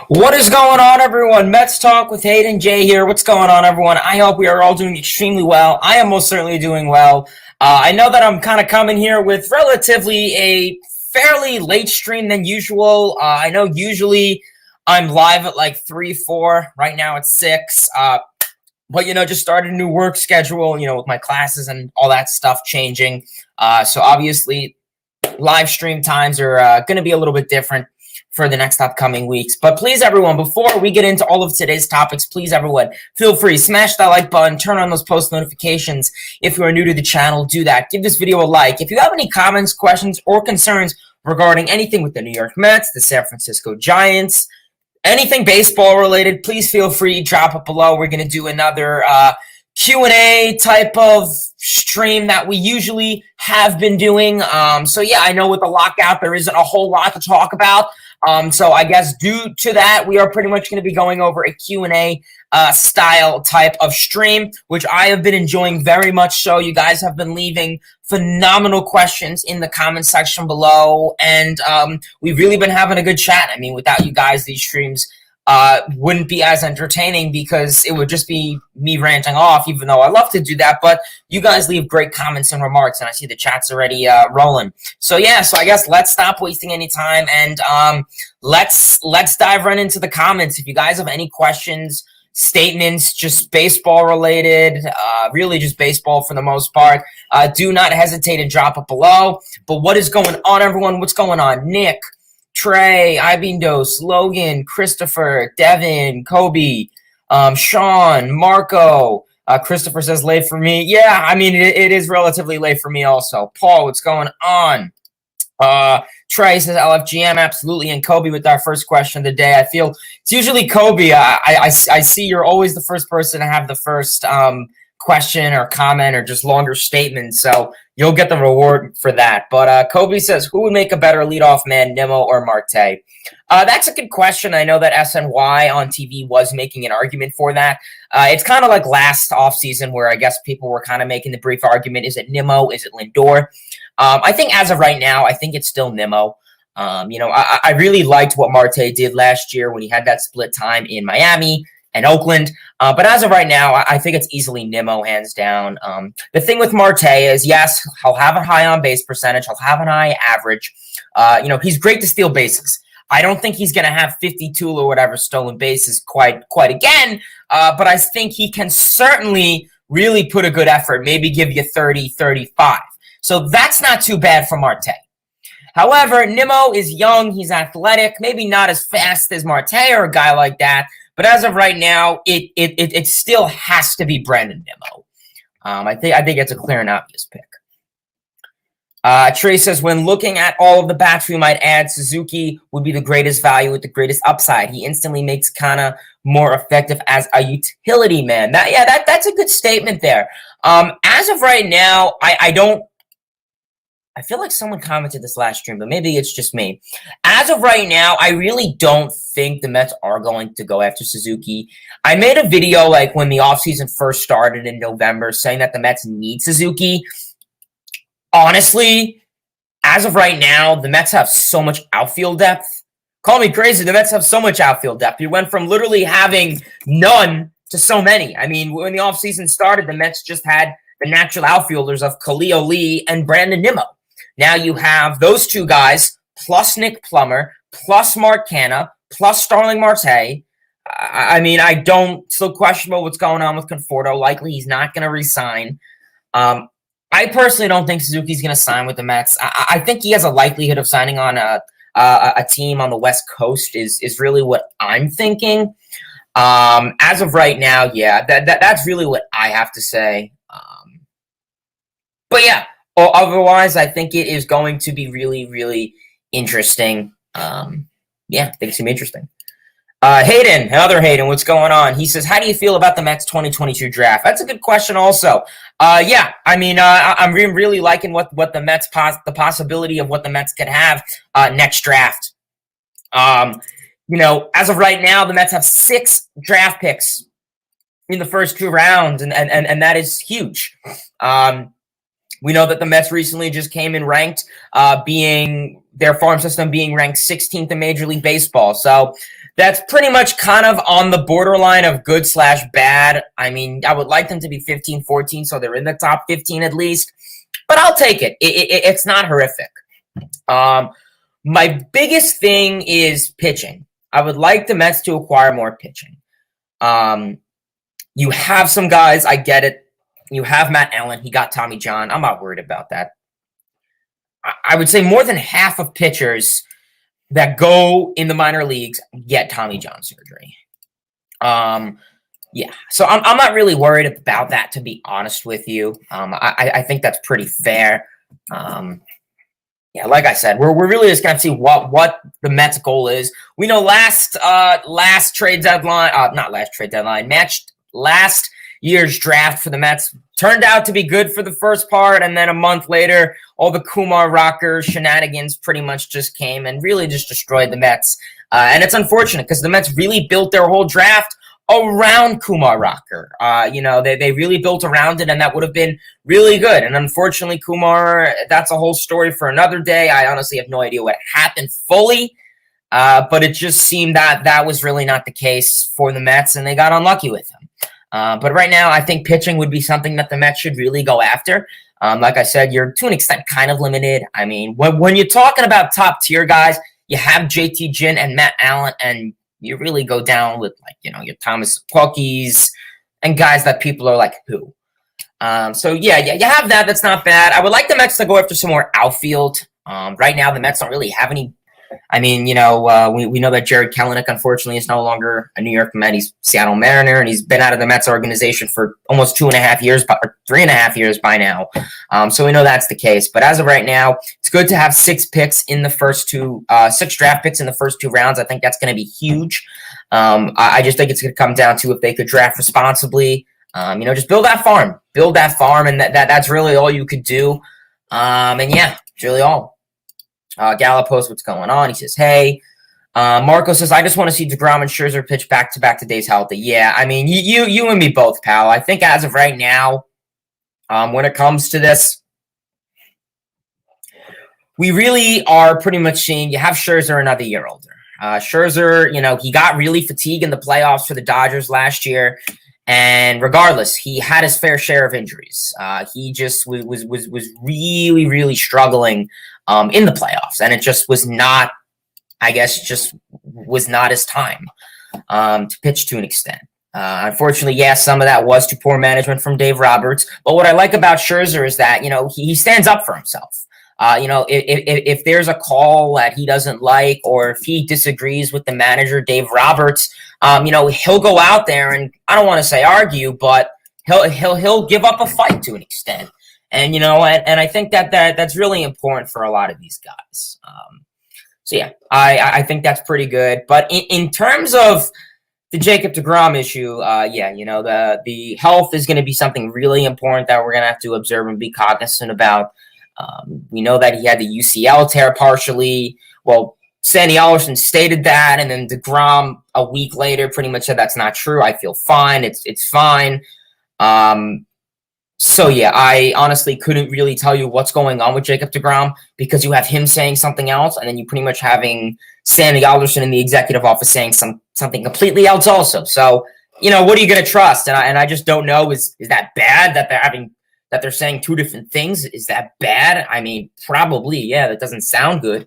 What is going on, everyone? Mets Talk with Hayden J here. What's going on, everyone? I hope we are all doing extremely well. I am most certainly doing well. I know that I'm kind of coming here with relatively a fairly late stream than usual. I know usually I'm live at like 3, 4. Right now it's 6. But, just started a new work schedule, with my classes and all that stuff changing. So obviously live stream times are going to be a little bit different for the next upcoming weeks. But please, everyone, before we get into all of today's topics, please, everyone, feel free, smash that like button, turn on those post notifications. If you are new to the channel, do that. Give this video a like. If you have any comments, questions, or concerns regarding anything with the New York Mets, the San Francisco Giants, anything baseball related, please feel free, drop it below. We're going to do another Q&A type of stream that we usually have been doing. So yeah, I know with the lockout, there isn't a whole lot to talk about. So I guess due to that, we are pretty much going to be going over a Q&A style type of stream, which I have been enjoying very much so. You guys have been leaving phenomenal questions in the comment section below, and we've really been having a good chat. I mean, without you guys, these streams wouldn't be as entertaining because it would just be me ranting off, even though I love to do that. But you guys leave great comments and remarks, and I see the chat's already rolling. So yeah, so I guess let's stop wasting any time and let's dive right into the comments. If you guys have any questions, statements, just baseball related, really just baseball for the most part, do not hesitate to drop it below. But what is going on, everyone? What's going on? Nick, Trey, Ibindos, Logan, Christopher, Devin, Kobe, Sean, Marco. Christopher says late for me. Yeah, I mean, it is relatively late for me also. Paul, what's going on? Trey says LFGM, absolutely. And Kobe with our first question of the day. I feel it's usually Kobe. I see you're always the first person to have the first question or comment or just longer statement. So you'll get the reward for that. But Kobe says, who would make a better leadoff man, Nimmo or Marte? That's a good question. I know that SNY on TV was making an argument for that. It's kind of like last offseason where I guess people were kind of making the brief argument. Is it Nimmo? Is it Lindor? I think as of right now, I think it's still Nimmo. I really liked what Marte did last year when he had that split time in Miami and Oakland. But as of right now, I think it's easily Nimmo, hands down. The thing with Marte is, yes, he'll have a high on-base percentage. He'll have an high average. He's great to steal bases. I don't think he's going to have 52 or whatever stolen bases quite again. But I think he can certainly really put a good effort, maybe give you 30, 35. So that's not too bad for Marte. However, Nimmo is young. He's athletic, maybe not as fast as Marte or a guy like that. But as of right now, it still has to be Brandon Nimmo. I think it's a clear and obvious pick. Trey says, when looking at all of the bats we might add, Suzuki would be the greatest value with the greatest upside. He instantly makes Kana more effective as a utility man. That's a good statement there. As of right now, I feel like someone commented this last stream, but maybe it's just me. As of right now, I really don't think the Mets are going to go after Suzuki. I made a video like when the offseason first started in November saying that the Mets need Suzuki. Honestly, as of right now, the Mets have so much outfield depth. Call me crazy, the Mets have so much outfield depth. You went from literally having none to so many. I mean, when the offseason started, the Mets just had the natural outfielders of Khalil Lee and Brandon Nimmo. Now you have those two guys, plus Nick Plummer, plus Mark Canha, plus Starling Marte. I mean, I don't still question what's going on with Conforto. Likely he's not going to resign. I personally don't think Suzuki's going to sign with the Mets. I think he has a likelihood of signing on a team on the West Coast is really what I'm thinking. As of right now, yeah, that's really what I have to say. But yeah. Otherwise, I think it is going to be really, really interesting. I think it's going to be interesting. Hayden, another Hayden, what's going on? He says, how do you feel about the Mets 2022 draft? That's a good question also. Yeah, I mean, I'm really liking what the Mets, the possibility of what the Mets could have next draft. As of right now, the Mets have 6 draft picks in the first 2 rounds, and that is huge. We know that the Mets recently just came in ranked, being their farm system being ranked 16th in Major League Baseball. So that's pretty much kind of on the borderline of good / bad. I mean, I would like them to be 15, 14, so they're in the top 15 at least. But I'll take it. It's not horrific. My biggest thing is pitching. I would like the Mets to acquire more pitching. You have some guys, I get it. You have Mcneill. He got Tommy John. I'm not worried about that. I would say more than half of pitchers that go in the minor leagues get Tommy John surgery. Yeah, so I'm not really worried about that, to be honest with you. I think that's pretty fair. Yeah, like I said, we're really just gonna see what the Mets' goal is. We know last year's draft for the Mets turned out to be good for the first part, and then a month later, all the Kumar Rocker shenanigans pretty much just came and really just destroyed the Mets. And it's unfortunate because the Mets really built their whole draft around Kumar Rocker. They really built around it, and that would have been really good. And unfortunately, Kumar, that's a whole story for another day. I honestly have no idea what happened fully, but it just seemed that was really not the case for the Mets, and they got unlucky with him. But right now, I think pitching would be something that the Mets should really go after. Like I said, you're to an extent kind of limited. I mean, when you're talking about top tier guys, you have JT Ginn and Mcneill, and you really go down with your Thomas Pukkies and guys that people are like, who? So yeah, you have that. That's not bad. I would like the Mets to go after some more outfield. Right now, the Mets don't really have any. I mean, we know that Jared Kelenic, unfortunately, is no longer a New York Met. He's Seattle Mariner, and he's been out of the Mets organization for almost 2.5 years, or 3.5 years by now. So we know that's the case. But as of right now, it's good to have 6 picks in the first 6 draft picks in the first 2 rounds. I think that's going to be huge. I just think it's going to come down to if they could draft responsibly. Just build that farm, and that's really all you could do. And yeah, it's really all. Gallup posts what's going on. He says, hey. Marco says, I just want to see Degrom and Scherzer pitch back-to-back to days healthy. Yeah, I mean, you and me both, pal. I think as of right now, when it comes to this, we really are pretty much seeing you have Scherzer another year older. Scherzer, he got really fatigued in the playoffs for the Dodgers last year. And regardless, he had his fair share of injuries. He just was really, really struggling in the playoffs, and it just was not, was not his time to pitch to an extent. Unfortunately, some of that was to poor management from Dave Roberts. But what I like about Scherzer is that, he stands up for himself. If there's a call that he doesn't like, or if he disagrees with the manager, Dave Roberts, he'll go out there and, I don't want to say argue, but he'll give up a fight to an extent. And, and I think that's really important for a lot of these guys. So yeah, I think that's pretty good. But in terms of the Jacob Degrom issue, the health is going to be something really important that we're going to have to observe and be cognizant about. We know that he had the UCL tear partially. Well, Sandy Alderson stated that, and then Degrom a week later pretty much said that's not true. I feel fine. It's fine. So yeah, I honestly couldn't really tell you what's going on with Jacob Degrom, because you have him saying something else, and then you pretty much having Sandy Alderson in the executive office saying something completely else also. So, what are you going to trust? And I just don't know. Is that bad that they're saying 2 different things? Is that bad? I mean, probably, yeah, that doesn't sound good.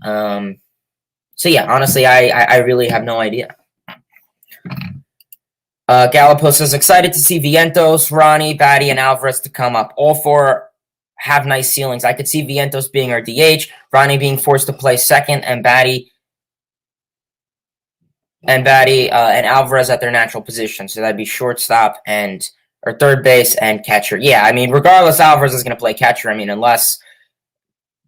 So yeah, honestly, I really have no idea. Gallupo says, excited to see Vientos, Ronnie, Batty, and Alvarez to come up. All 4 have nice ceilings. I could see Vientos being our DH, Ronnie being forced to play second, and Batty and Alvarez at their natural position. So that'd be shortstop or third base and catcher. Yeah, I mean, regardless, Alvarez is going to play catcher. I mean, unless,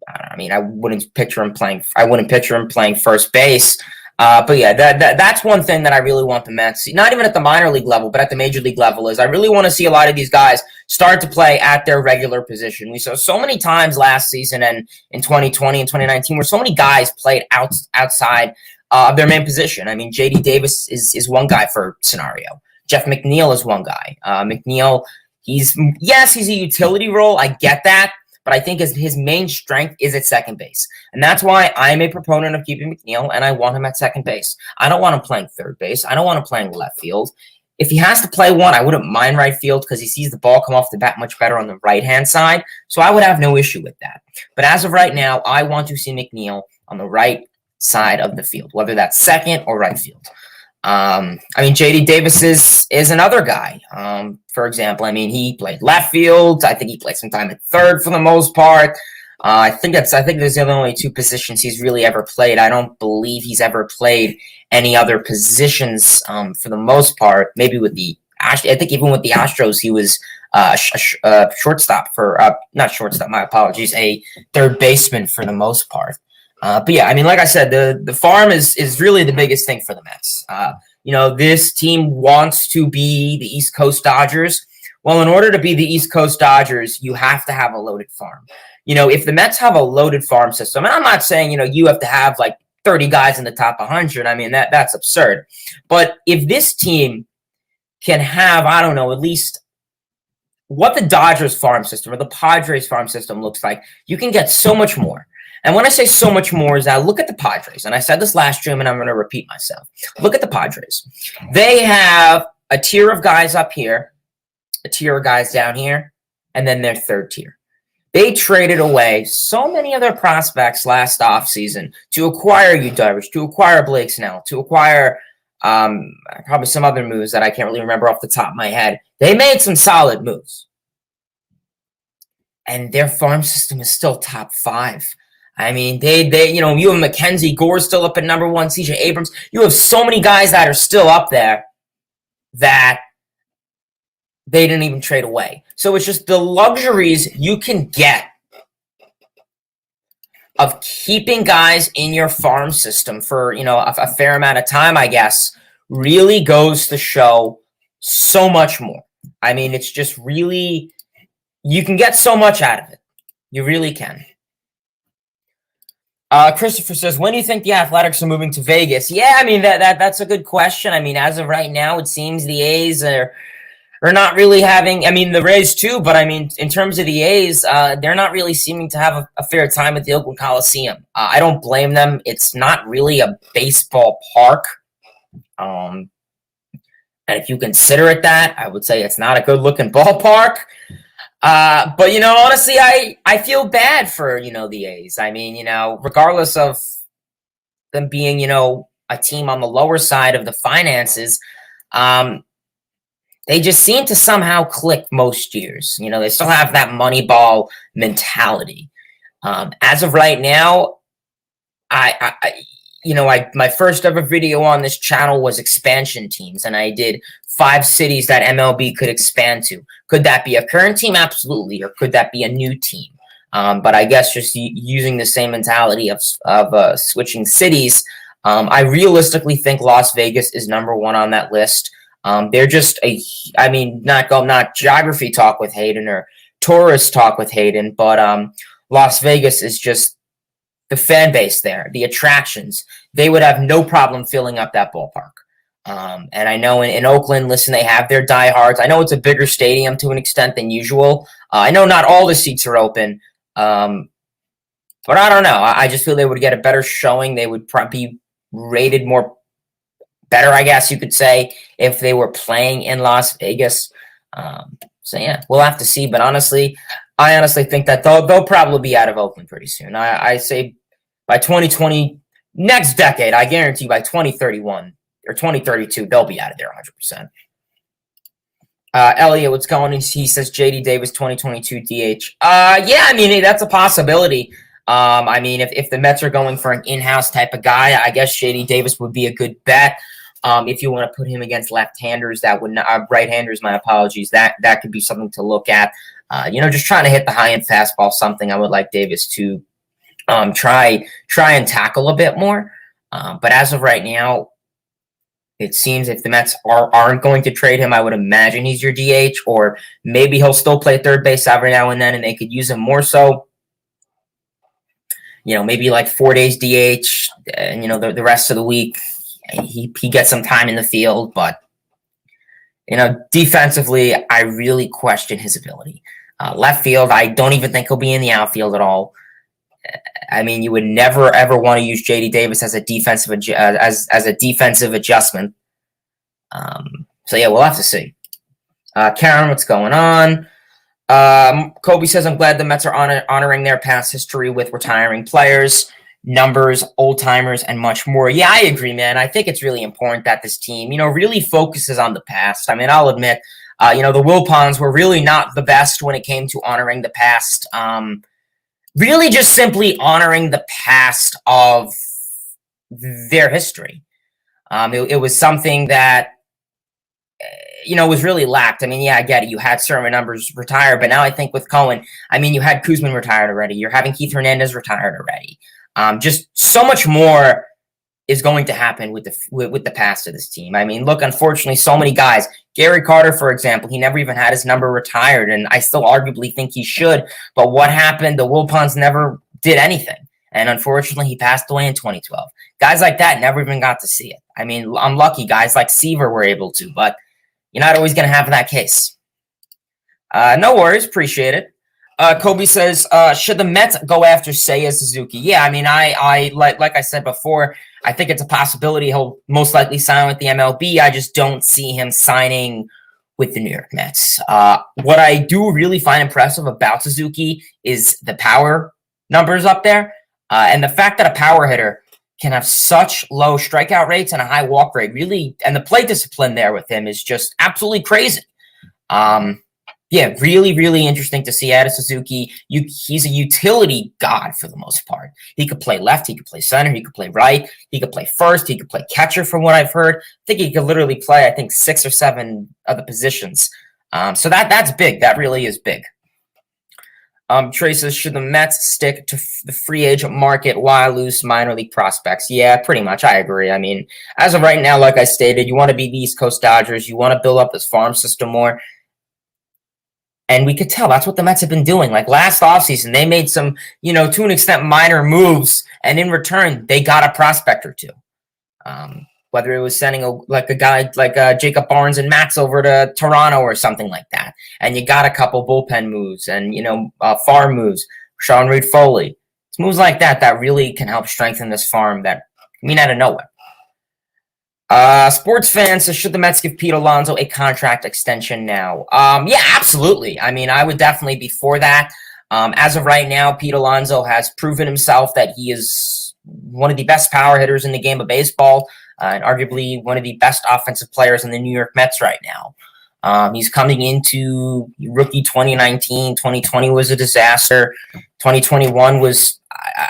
I wouldn't picture him playing first base. But yeah, that's one thing that I really want the Mets, not even at the minor league level, but at the major league level, is I really want to see a lot of these guys start to play at their regular position. We saw so many times last season and in 2020 and 2019 where so many guys played outside of their main position. I mean, J.D. Davis is one guy for scenario. Jeff McNeil is one guy. McNeil, he's a utility role. I get that. but I think his main strength is at second base. And that's why I'm a proponent of keeping Mcneill, and I want him at second base. I don't want him playing third base. I don't want him playing left field. If he has to play one, I wouldn't mind right field because he sees the ball come off the bat much better on the right-hand side. So I would have no issue with that. But as of right now, I want to see Mcneill on the right side of the field, whether that's second or right field. I mean, JD Davis is another guy. For example, I mean, he played left field. I think he played some time at third for the most part. I think there's the only two positions he's really ever played. I don't believe he's ever played any other positions for the most part. Maybe with I think even with the Astros, he was shortstop for not shortstop. My apologies, a third baseman for the most part. But yeah, I mean, like I said, the farm is really the biggest thing for the Mets. This team wants to be the East Coast Dodgers. Well, in order to be the East Coast Dodgers, you have to have a loaded farm. If the Mets have a loaded farm system, and I'm not saying, you have to have like 30 guys in the top 100. I mean, that's absurd. But if this team can have, I don't know, at least what the Dodgers farm system or the Padres farm system looks like, you can get so much more. And when I say so much more is that look at the Padres. And I said this last stream, and I'm going to repeat myself. Look at the Padres. They have a tier of guys up here, a tier of guys down here, and then their third tier. They traded away so many of their prospects last offseason to acquire Yu Darvish, to acquire Blake Snell, to acquire probably some other moves that I can't really remember off the top of my head. They made some solid moves. And their farm system is still top 5. I mean, you have Mackenzie Gore still up at number 1, CJ Abrams. You have so many guys that are still up there that they didn't even trade away. So it's just the luxuries you can get of keeping guys in your farm system for, a fair amount of time, I guess, really goes to show so much more. I mean, it's just really, you can get so much out of it. You really can. Christopher says, when do you think the Athletics are moving to Vegas? Yeah, I mean, that's a good question. I mean, as of right now, it seems the A's are not really having, I mean, the Rays too, but I mean, in terms of the A's, they're not really seeming to have a fair time at the Oakland Coliseum. I don't blame them. It's not really a baseball park. And if you consider it that, I would say it's not a good looking ballpark. But, honestly, I feel bad for, the A's. I mean, regardless of them being, a team on the lower side of the finances, they just seem to somehow click most years. They still have that Moneyball mentality. As of right now, my first ever video on this channel was expansion teams, and I did 5 cities that MLB could expand to. Could that be a current team? Absolutely. Or could that be a new team? But I guess just using the same mentality of switching cities, I realistically think Las Vegas is number 1 on that list. They're just not geography talk with Hayden or tourist talk with Hayden, but Las Vegas is just the fan base there, the attractions. They would have no problem filling up that ballpark. And I know in Oakland, listen, they have their diehards. I know it's a bigger stadium to an extent than usual. I know not all the seats are open, but I don't know. I just feel they would get a better showing. They would probably be rated more better, I guess you could say, if they were playing in Las Vegas. So yeah, we'll have to see. But I honestly think that they'll probably be out of Oakland pretty soon. I say by 2020, next decade, I guarantee by 2031 or 2032, they'll be out of there 100%. Elliot, what's going on? He says JD Davis 2022 DH. Yeah, I mean, that's a possibility. I mean, if the Mets are going for an in-house type of guy, I guess JD Davis would be a good bet. If you want to put him against left-handers, that would not right-handers. My apologies. That could be something to look at. Just trying to hit the high-end fastball. Something I would like Davis to try and tackle a bit more. But as of right now, it seems if the Mets aren't going to trade him, I would imagine he's your DH, or maybe he'll still play third base every now and then, and they could use him more so. Maybe like 4 days DH, and the rest of the week he gets some time in the field. But defensively, I really question his ability. Left field, I don't even think he'll be in the outfield at all. I mean, you would never ever want to use JD Davis as a defensive as a defensive adjustment. So yeah, we'll have to see. Karen, what's going on? Kobe says, I'm glad the Mets are honoring their past history with retiring players, numbers, old timers, and much more. Yeah, I agree, man. I think it's really important that this team, really focuses on the past. I mean, I'll admit, the Wilpons were really not the best when it came to honoring the past. Really just simply honoring the past of their history. It was something that, was really lacked. I mean, yeah, I get it. You had certain numbers retire, but now I think with Cohen, I mean, you had Kuzman retired already. You're having Keith Hernandez retired already. Just so much more is going to happen with the past of this team. I mean, look, unfortunately, so many guys. Gary Carter, for example, he never even had his number retired, and I still arguably think he should. But what happened? The Wilpons never did anything, and unfortunately, he passed away in 2012. Guys like that never even got to see it. I mean, I'm lucky. Guys like Seaver were able to, but you're not always going to have that case. No worries. Appreciate it. Kobe says, should the Mets go after Seiya Suzuki? Yeah, I mean, I like I said before, I think it's a possibility he'll most likely sign with the MLB. I just don't see him signing with the New York Mets. What I do really find impressive about Suzuki is the power numbers up there, and the fact that a power hitter can have such low strikeout rates and a high walk rate, really, and the play discipline there with him is just absolutely crazy. Yeah, really, really interesting to see out of Suzuki. He's a utility god for the most part. He could play left, he could play center, he could play right, he could play first, he could play catcher from what I've heard. I think he could literally play, 6 or 7 of the positions. So that's big. That really is big. Trey says, should the Mets stick to the free agent market while lose minor league prospects? Yeah, pretty much. I agree. I mean, as of right now, like I stated, you want to be the East Coast Dodgers. You want to build up this farm system more. And we could tell that's what the Mets have been doing. Like last offseason, they made some, to an extent, minor moves. And in return, they got a prospect or two. Whether it was sending a guy like Jacob Barnes and Matz over to Toronto or something like that. And you got a couple bullpen moves and, farm moves. Sean Reed Foley. It's moves like that really can help strengthen this farm that mean out of nowhere. Sports fans says, should the Mets give Pete Alonso a contract extension now? Yeah, absolutely. I mean, I would definitely be for that. As of right now, Pete Alonso has proven himself that he is one of the best power hitters in the game of baseball, and arguably one of the best offensive players in the New York Mets right now. He's coming into rookie 2019. 2020 was a disaster. 2021 was,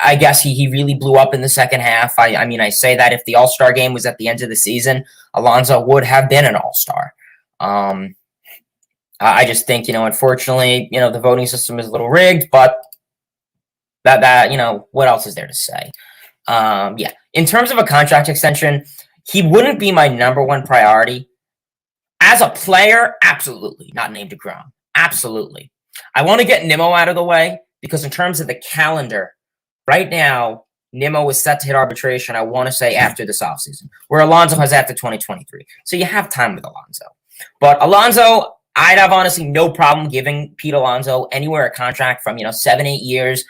I guess he really blew up in the second half. I mean, I say that if the All-Star game was at the end of the season, Alonso would have been an All-Star. I just think, unfortunately, the voting system is a little rigged, but that what else is there to say? Yeah, in terms of a contract extension, he wouldn't be my number one priority. As a player, absolutely. Not named Degrom. Absolutely. I want to get Nimmo out of the way because in terms of the calendar, right now, Nimmo is set to hit arbitration, I want to say, after this offseason, where Alonso has after 2023. So you have time with Alonso. But Alonso, I'd have honestly no problem giving Pete Alonso anywhere a contract from, 7-8 years,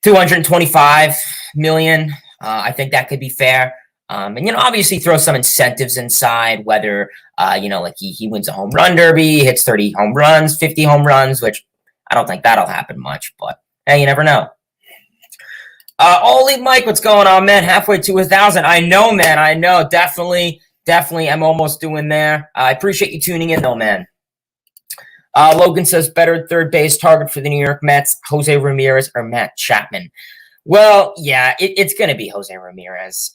$225 million. I think that could be fair. And, obviously throw some incentives inside, whether, like he wins a home run derby, hits 30 home runs, 50 home runs, which I don't think that'll happen much, but hey, you never know. Oli Mike, what's going on, man? Halfway to 1,000. I know, man. I know. Definitely. I'm almost doing there. I appreciate you tuning in, though, man. Logan says, better third base target for the New York Mets, Jose Ramirez or Matt Chapman. Well, yeah, it's going to be Jose Ramirez.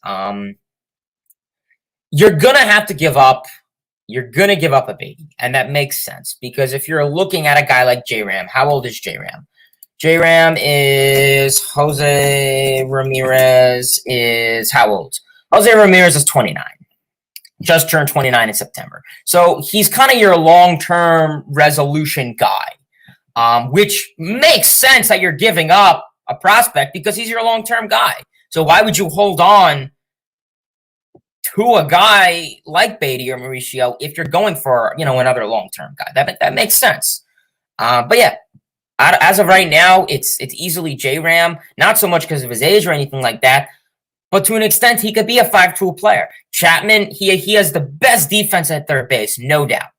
You're going to have to give up. You're going to give up a baby, and that makes sense because if you're looking at a guy like J-Ram, how old is J-Ram? J-Ram is Jose Ramirez is how old? Jose Ramirez is 29. Just turned 29 in September. So he's kind of your long-term resolution guy, which makes sense that you're giving up a prospect because he's your long-term guy. So why would you hold on to a guy like Beatty or Mauricio if you're going for, another long-term guy? That makes sense. But yeah, As of right now, it's easily J-Ram, not so much because of his age or anything like that, but to an extent, he could be a 5-tool player. Chapman, he has the best defense at third base, no doubt.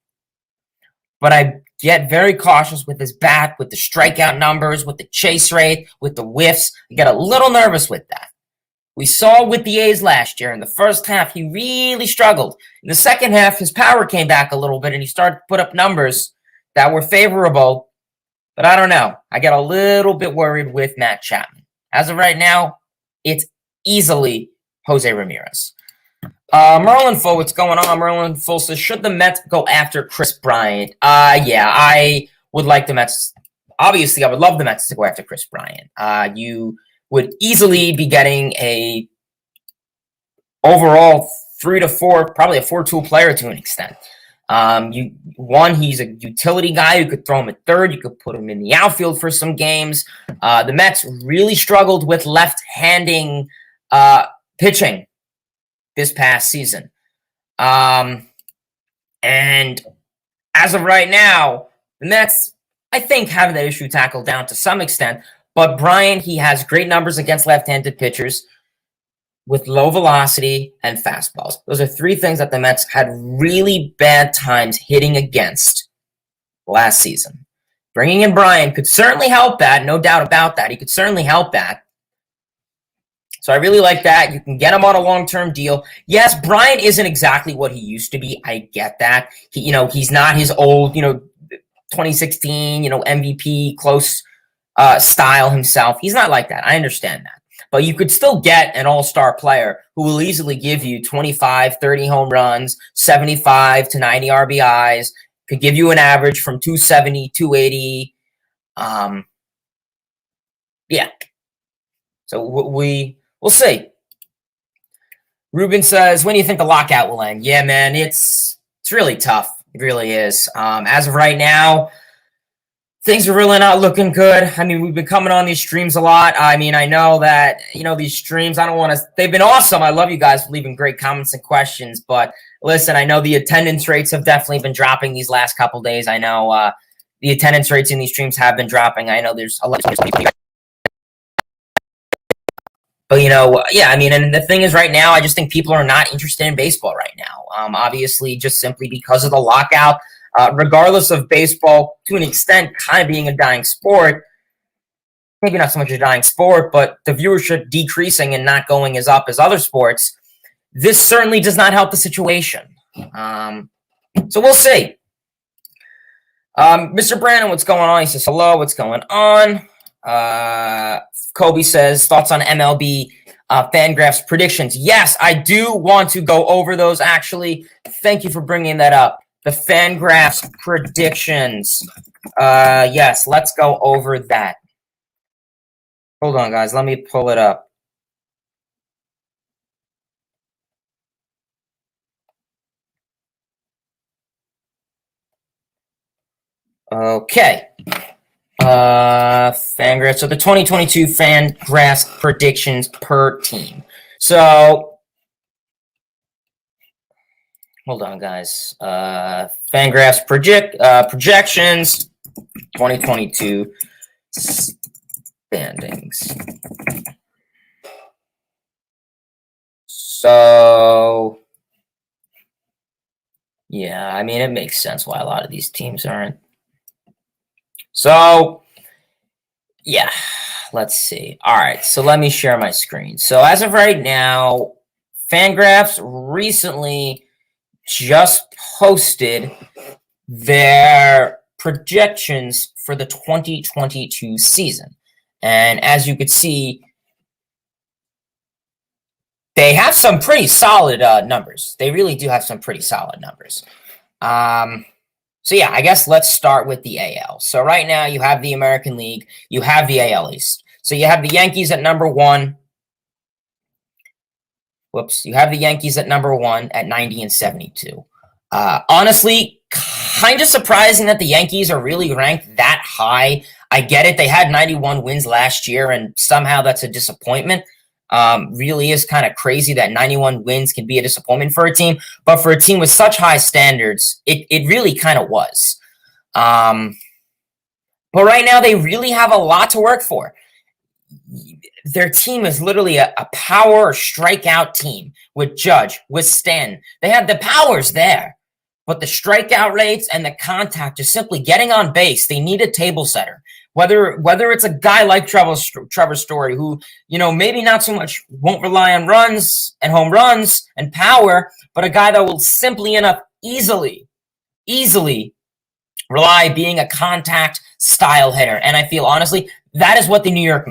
But I get very cautious with his bat, with the strikeout numbers, with the chase rate, with the whiffs. I get a little nervous with that. We saw with the A's last year. In the first half, he really struggled. In the second half, his power came back a little bit, and he started to put up numbers that were favorable. But I don't know. I get a little bit worried with Matt Chapman. As of right now, it's easily Jose Ramirez. Merlin Full, what's going on? Merlin Full says, should the Mets go after Chris Bryant? Yeah, I would like the Mets. Obviously, I would love the Mets to go after Chris Bryant. You would easily be getting a overall 3 to 4, probably a 4-tool player to an extent. He's a utility guy. You could throw him at third. You could put him in the outfield for some games. The Mets really struggled with left-handing pitching this past season. And as of right now, the Mets, I think, have that issue tackled down to some extent. But Bryant, he has great numbers against left-handed pitchers with low velocity and fastballs. Those are 3 things that the Mets had really bad times hitting against last season. Bringing in Bryant could certainly help that, no doubt about that. He could certainly help that. So I really like that. You can get him on a long-term deal. Yes, Bryant isn't exactly what he used to be. I get that. He's not his old, 2016, MVP close style himself. He's not like that. I understand that. But you could still get an all-star player who will easily give you 25, 30 home runs, 75 to 90 RBIs, could give you an average from 270, 280. Yeah. So we'll see. Ruben says, when do you think the lockout will end? Yeah, man, it's really tough. It really is. As of right now, things are really not looking good. I mean, we've been coming on these streams a lot. I mean, I know that, these streams, they've been awesome. I love you guys for leaving great comments and questions. But listen, I know the attendance rates have definitely been dropping these last couple days. I know the attendance rates in these streams have been dropping. I know there's a lot of people. But, and the thing is right now, I just think people are not interested in baseball right now. Obviously, just simply because of the lockout. Regardless of baseball, to an extent, kind of being a dying sport, maybe not so much a dying sport, but the viewership decreasing and not going as up as other sports, this certainly does not help the situation. So we'll see. Mr. Brandon, what's going on? He says, hello, what's going on? Kobe says, thoughts on MLB Fangraphs predictions. Yes, I do want to go over those, actually. Thank you for bringing that up. The Fangraphs predictions. Yes, let's go over that. Hold on, guys. Let me pull it up. Okay. Fangraphs. So the 2022 Fangraphs predictions per team. So hold on, guys. Fangraphs projections 2022 standings. So yeah, I mean, it makes sense why a lot of these teams aren't. So yeah, let's see. All right, so let me share my screen. So as of right now, Fangraphs recently just posted their projections for the 2022 season. And as you could see, they have some pretty solid numbers. They really do have some pretty solid numbers. So yeah, I guess let's start with the AL. So right now you have the American League, you have the AL East. So you have the Yankees at number 1. You have the Yankees at number 1 at 90 and 72. Honestly, kind of surprising that the Yankees are really ranked that high. I get it. They had 91 wins last year, and somehow that's a disappointment. Really is kind of crazy that 91 wins can be a disappointment for a team. But for a team with such high standards, it really kind of was. But right now, they really have a lot to work for. Their team is literally a power strikeout team with Judge, with Stanton. They have the powers there, but the strikeout rates and the contact, just simply getting on base, they need a table setter. Whether it's a guy like Trevor Story, who, maybe not so much won't rely on runs and home runs and power, but a guy that will simply enough easily rely being a contact style hitter. And I feel honestly that is what the New York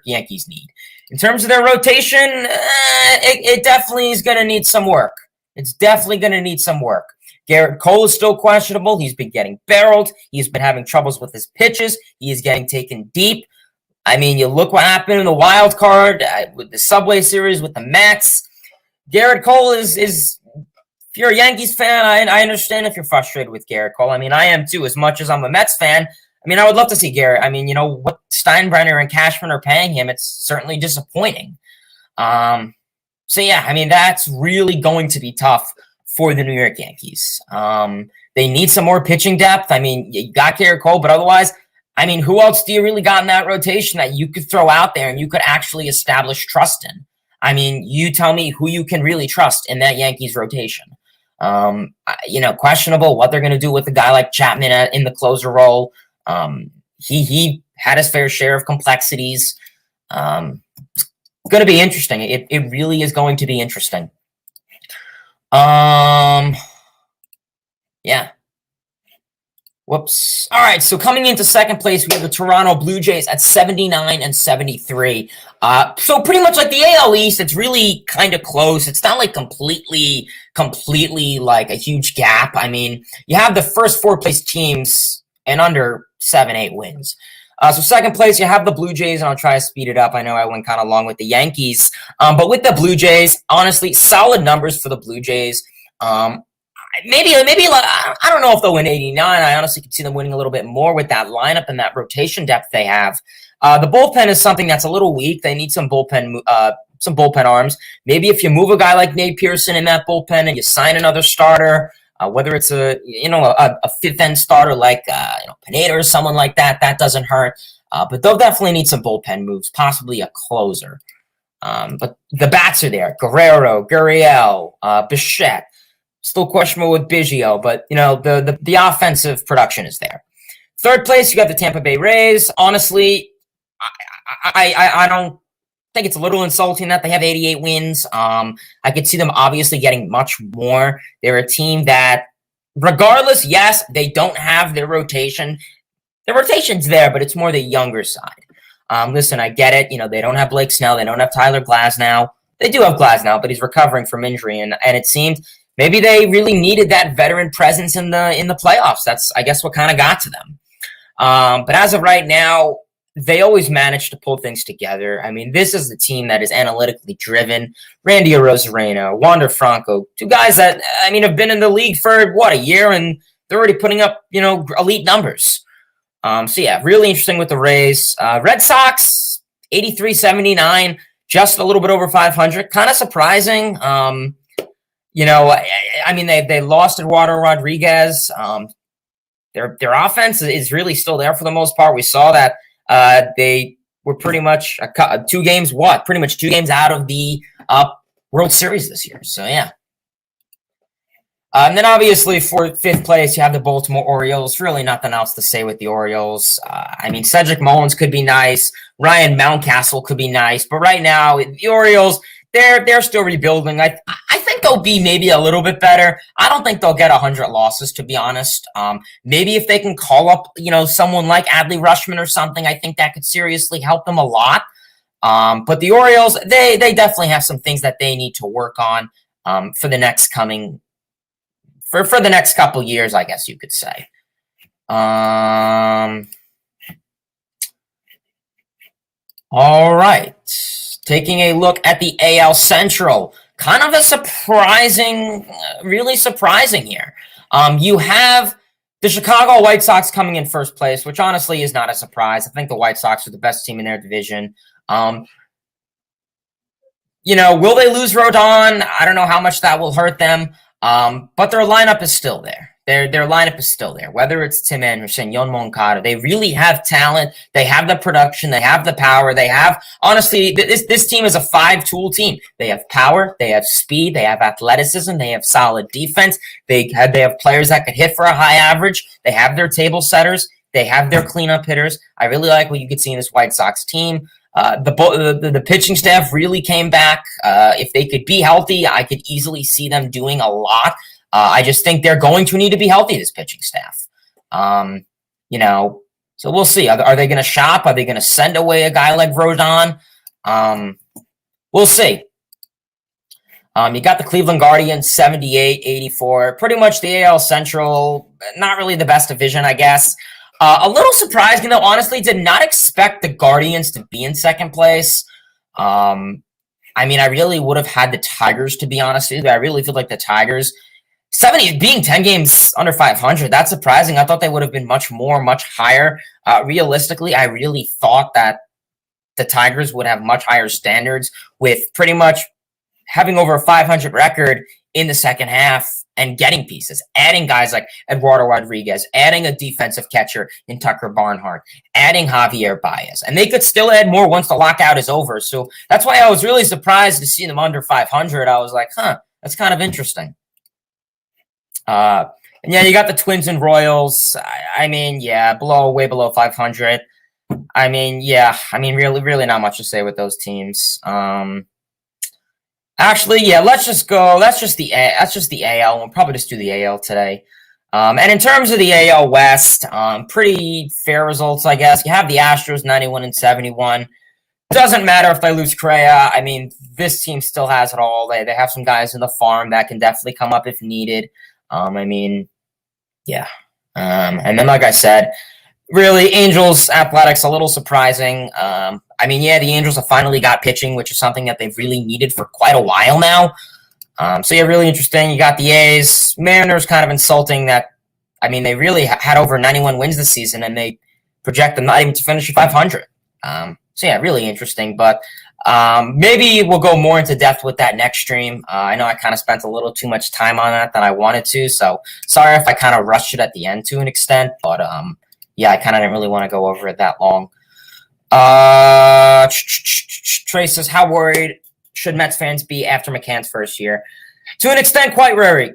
Yankees need. In terms of their rotation, it definitely is going to need some work. It's definitely going to need some work. Garrett Cole is still questionable. He's been getting barreled. He's been having troubles with his pitches. He is getting taken deep. I mean, you look what happened in the wild card with the Subway Series with the Mets. Garrett Cole is if you're a Yankees fan, I understand if you're frustrated with Garrett Cole. I mean, I am too, as much as I'm a Mets fan. I mean, I would love to see Garrett. I mean, what Steinbrenner and Cashman are paying him, it's certainly disappointing. So, yeah, I mean, that's really going to be tough for the New York Yankees. They need some more pitching depth. I mean, you got Garrett Cole, but otherwise, I mean, who else do you really got in that rotation that you could throw out there and you could actually establish trust in? I mean, you tell me who you can really trust in that Yankees rotation. Questionable what they're going to do with a guy like Chapman in the closer role. He had his fair share of complexities. It's going to be interesting. It really is going to be interesting. Yeah. Whoops. All right. So coming into second place, we have the Toronto Blue Jays at 79 and 73. So pretty much like the AL East, it's really kind of close. It's not like completely like a huge gap. I mean, you have the first four place teams and under 7-8 wins. So second place, you have the Blue Jays, and I'll try to speed it up. I know I went kind of long with the Yankees. But with the Blue Jays, honestly, solid numbers for the Blue Jays. Maybe I don't know if they'll win 89. I honestly could see them winning a little bit more with that lineup and that rotation depth they have. The bullpen is something that's a little weak. They need some bullpen arms. Maybe if you move a guy like Nate Pearson in that bullpen and you sign another starter, whether it's a fifth end starter like Pineda or someone like that, that doesn't hurt. But they'll definitely need some bullpen moves, possibly a closer. But the bats are there: Guerrero, Gurriel, Bichette. Still questionable with Biggio, but the offensive production is there. Third place, you got the Tampa Bay Rays. Honestly, I don't think it's a little insulting that they have 88 wins. I could see them obviously getting much more. They're a team that, regardless, yes, they don't have their rotation. Their rotation's there, but it's more the younger side. Listen, I get it. They don't have Blake Snell. They don't have Tyler Glasnow. They do have Glasnow, but he's recovering from injury, and it seemed maybe they really needed that veteran presence in the playoffs. That's, I guess, what kind of got to them. But as of right now, they always manage to pull things together. I mean, this is the team that is analytically driven. Randy Arozarena, Wander Franco, two guys that, I mean, have been in the league for, a year, and they're already putting up, elite numbers. So, yeah, really interesting with the Rays. Red Sox, 83-79, just a little bit over 500. Kind of surprising. I mean, they lost Eduardo Rodriguez. Their offense is really still there for the most part. We saw that they were pretty much 2 games out of the World Series this year. So, yeah. And then, obviously, for fifth place, you have the Baltimore Orioles. Really nothing else to say with the Orioles. I mean, Cedric Mullins could be nice. Ryan Mountcastle could be nice. But right now, the Orioles, they're still rebuilding. I think they'll be maybe a little bit better. I don't think they'll get 100 losses, to be honest. Maybe if they can call up, someone like Adley Rutschman or something, I think that could seriously help them a lot. But the Orioles, they definitely have some things that they need to work on for the next for the next couple years, I guess you could say. All right. Taking a look at the AL Central. Kind of really surprising here. You have the Chicago White Sox coming in first place, which honestly is not a surprise. I think the White Sox are the best team in their division. Will they lose Rodon? I don't know how much that will hurt them. But their lineup is still there. Their lineup is still there. Whether it's Tim Anderson, Yon Moncada, they really have talent. They have the production. They have the power. They have, honestly, this team is a 5-tool team. They have power. They have speed. They have athleticism. They have solid defense. They have players that could hit for a high average. They have their table setters. They have their cleanup hitters. I really like what you could see in this White Sox team. The pitching staff really came back. If they could be healthy, I could easily see them doing a lot. I just think they're going to need to be healthy, this pitching staff. So we'll see. Are they going to shop? Are they going to send away a guy like Rodon? We'll see. You got the Cleveland Guardians, 78-84. Pretty much the AL Central, not really the best division, I guess. A little surprising, though, honestly, did not expect the Guardians to be in second place. I really would have had the Tigers, to be honest with you. I really feel like the Tigers, 70 being 10 games under 500, that's surprising. I thought they would have been much higher. Realistically, I really thought that the Tigers would have much higher standards with pretty much having over a 500 record in the second half and getting pieces, adding guys like Eduardo Rodriguez, adding a defensive catcher in Tucker Barnhart, adding Javier Baez. And they could still add more once the lockout is over. So that's why I was really surprised to see them under 500. I was like, that's kind of interesting. And yeah, you got the Twins and Royals. Way below 500. Really not much to say with those teams. Let's just the AL. We'll probably just do the AL today. And in terms of the AL West, pretty fair results, I guess. You have the Astros 91-71. Doesn't matter if they lose Correa. This team still has it all. They have some guys in the farm that can definitely come up if needed. And then, like I said, really, Angels Athletics, a little surprising. The Angels have finally got pitching, which is something that they've really needed for quite a while now. Really interesting. You got the A's. Mariners, kind of insulting that. They really had over 91 wins this season, and they project them not even to finish at 500. Really interesting. But maybe we'll go more into depth with that next stream. I know I kind of spent a little too much time on that than I wanted to, so sorry if I kind of rushed it at the end to an extent, but I kind of didn't really want to go over it that long. Trey says, how worried should Mets fans be after McCann's first year? To an extent, quite worried.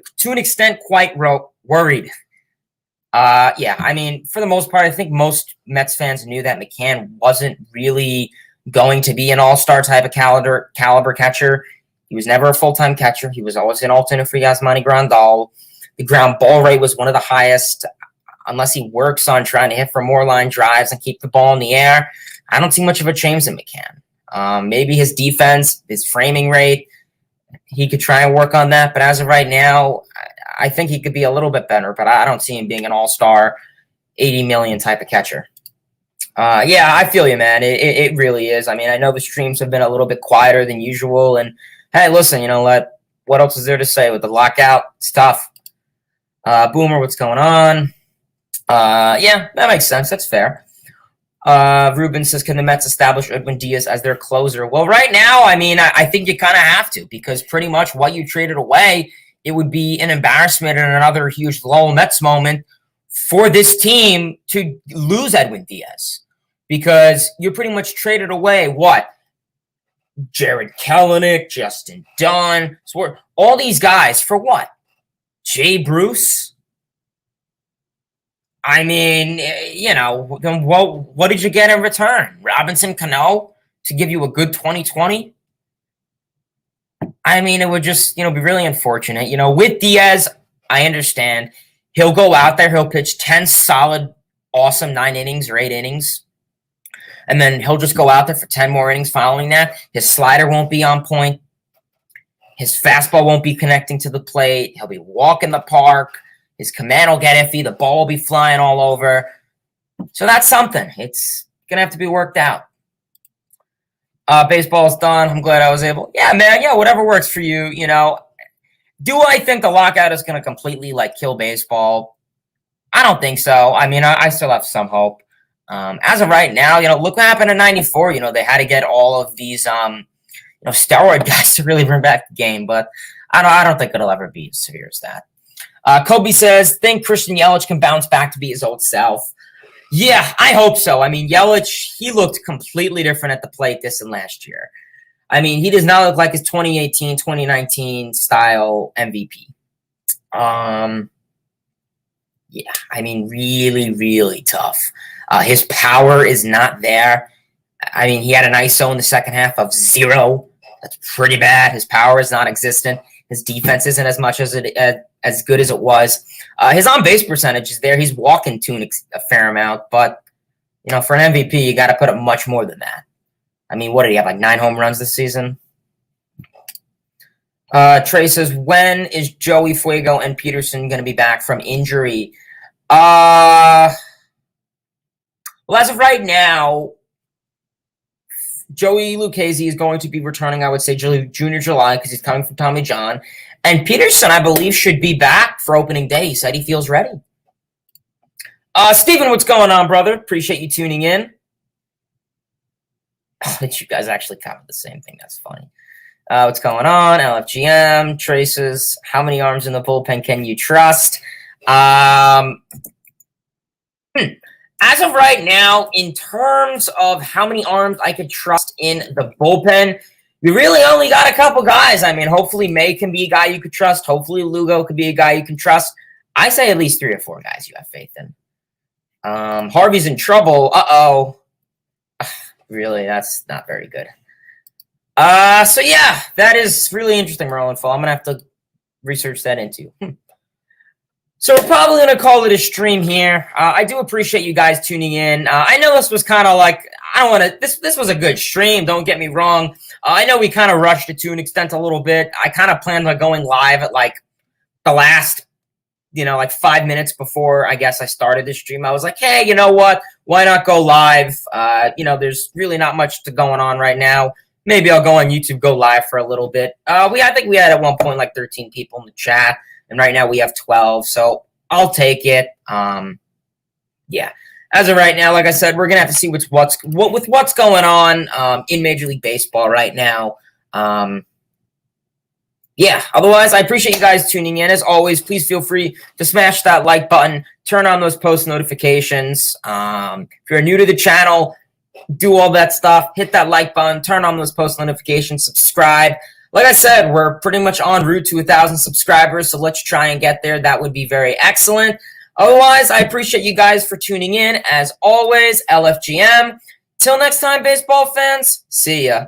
Worried. For the most part, I think most Mets fans knew that McCann wasn't really going to be an all-star type of caliber catcher. He was never a full-time catcher. He was always an alternate for Yasmani Grandal. The ground ball rate was one of the highest. Unless he works on trying to hit for more line drives and keep the ball in the air, I don't see much of a change in McCann. Maybe his defense, his framing rate, he could try and work on that. But as of right now, I think he could be a little bit better, but I don't see him being an all-star, 80 million type of catcher. I feel you, man. It really is. I know the streams have been a little bit quieter than usual. And, hey, listen, you know what else is there to say? With the lockout, it's tough. Boomer, what's going on? That makes sense. That's fair. Ruben says, can the Mets establish Edmond Diaz as their closer? Well, right now, I think you kind of have to, because pretty much what you traded away, it would be an embarrassment and another huge low Mets moment for this team to lose Edwin Diaz, because you pretty much traded away what? Jared Kelenic, Justin Dunn, all these guys for what? Jay Bruce? Then what did you get in return? Robinson Cano to give you a good 2020? It would just, be really unfortunate. With Diaz, I understand. He'll go out there, he'll pitch 10 solid, awesome 9 innings or 8 innings. And then he'll just go out there for 10 more innings following that. His slider won't be on point. His fastball won't be connecting to the plate. He'll be walking the park. His command will get iffy. The ball will be flying all over. So that's something. It's going to have to be worked out. Baseball's done. I'm glad I was able. Yeah, man. Yeah, whatever works for you. Do I think the lockout is going to completely kill baseball? I don't think so. I still have some hope. As of right now, look what happened in '94. They had to get all of these, steroid guys to really bring back the game. But I don't think it'll ever be as severe as that. Kobe says, think Christian Yelich can bounce back to be his old self. Yeah, I hope so. I mean, Yelich, he looked completely different at the plate this and last year. I mean, he does not look like his 2018, 2019 style MVP. Yeah, I mean, really, really tough. His power is not there. I mean, he had an ISO in the second half of 0. That's pretty bad. His power is non-existent. His defense isn't as much as as good as it was. His on-base percentage is there. He's walking to a fair amount, but for an MVP, you got to put up much more than that. I mean, what did he have, like 9 home runs this season? Trey says, when is Joey Fuego and Peterson going to be back from injury? Well, as of right now, Joey Lucchesi is going to be returning, I would say, June or July, because he's coming from Tommy John. And Peterson, I believe, should be back for opening day. He said he feels ready. Steven, what's going on, brother? Appreciate you tuning in. Oh, you guys actually covered the same thing. That's funny. What's going on? LFGM, Traces. How many arms in the bullpen can you trust? As of right now, in terms of how many arms I could trust in the bullpen, you really only got a couple guys. I mean, hopefully May can be a guy you could trust. Hopefully Lugo could be a guy you can trust. I say at least 3 or 4 guys you have faith in. Harvey's in trouble. Uh-oh. Really, that's not very good. So yeah, that is really interesting, Roland Fall. I'm going to have to research that into. So we're probably going to call it a stream here. I do appreciate you guys tuning in. I know this was kind of like, this was a good stream, don't get me wrong. I know we kind of rushed it to an extent a little bit. I kind of planned on going live at like the last, like 5 minutes before I guess I started the stream. I was like, hey, you know what? Why not go live? There's really not much going on right now. Maybe I'll go on YouTube, go live for a little bit. I think we had at one point like 13 people in the chat. And right now we have 12, so I'll take it. Yeah. As of right now, like I said, we're gonna have to see what's going on in Major League Baseball right now. Yeah. Otherwise, I appreciate you guys tuning in. As always, please feel free to smash that like button, turn on those post notifications. If you're new to the channel, do all that stuff. Hit that like button, turn on those post notifications, subscribe. Like I said, we're pretty much en route to 1,000 subscribers, so let's try and get there. That would be very excellent. Otherwise, I appreciate you guys for tuning in. As always, LFGM. Till next time, baseball fans, see ya.